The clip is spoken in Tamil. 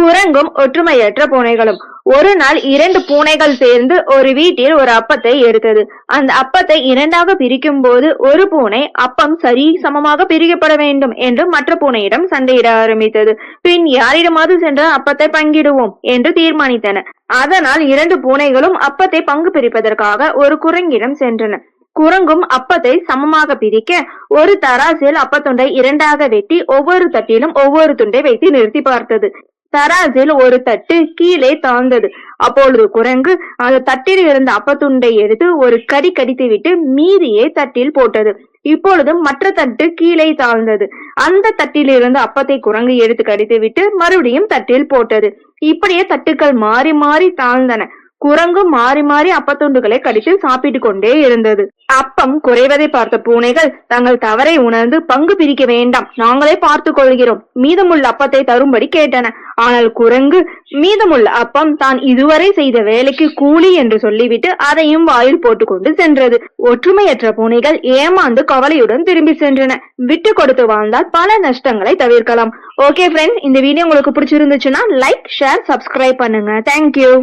குரங்கும் ஒற்றுமையற்ற பூனைகளும். ஒரு நாள் 2 பூனைகள் சேர்ந்து ஒரு வீட்டில் ஒரு அப்பத்தை எடுத்தது. அந்த அப்பத்தை 2ஆக பிரிக்கும் போது ஒரு பூனை அப்பம் சரி சமமாக பிரிக்கப்பட வேண்டும் என்று மற்ற பூனையிடம் சண்டையிட ஆரம்பித்தது. பின் யாரிடமாவது சென்று அப்பத்தை பங்கிடுவோம் என்று தீர்மானித்தன. அதனால் 2 பூனைகளும் அப்பத்தை பங்கு பிரிப்பதற்காக ஒரு குரங்கிடம் சென்றன. குரங்கும் அப்பத்தை சமமாக பிரிக்க ஒரு தராசில் அப்பத்துண்டை 2ஆக வெட்டி ஒவ்வொரு தட்டிலும் ஒவ்வொரு துண்டை வைத்து நிறுத்தி பார்த்தது. தராசில் ஒரு தட்டு கீழே தாழ்ந்தது. அப்பொழுது குரங்கு அந்த தட்டில் இருந்த அப்பத்துண்டை எடுத்து ஒரு கடி கடித்து விட்டு மீதியை தட்டில் போட்டது. இப்பொழுது மற்ற தட்டு கீழே தாழ்ந்தது. அந்த தட்டில் இருந்த அப்பத்தை குரங்கு எடுத்து கடித்து விட்டு மறுபடியும் தட்டில் போட்டது. இப்படியே தட்டுக்கள் மாறி மாறி தாழ்ந்தன. குரங்கு மாறி மாறி அப்பத்துண்டுகளை கடித்து சாப்பிட்டு கொண்டே இருந்தது. அப்பம் குறைவதை பார்த்த பூனைகள் தங்கள் தவறை உணர்ந்து பங்கு பிரிக்க வேண்டாம், நாங்களே பார்த்துக் கொள்கிறோம், மீதமுள்ள அப்பத்தை தரும்படி கேட்டன. ஆனால் குரங்கு மீதமுள்ள அப்பம் தான் இதுவரை செய்த வேலைக்கு கூலி என்று சொல்லிவிட்டு அதையும் வாயில் போட்டுக்கொண்டு சென்றது. ஒற்றுமையற்ற பூனைகள் ஏமாந்து கவலையுடன் திரும்பி சென்றன. விட்டு கொடுத்து வாழ்ந்தால் பல நஷ்டங்களை தவிர்க்கலாம். ஓகே ஃப்ரெண்ட்ஸ், இந்த வீடியோ உங்களுக்கு பிடிச்சிருந்துச்சுன்னா லைக், ஷேர், சப்ஸ்கிரைப் பண்ணுங்க. தேங்க்யூ.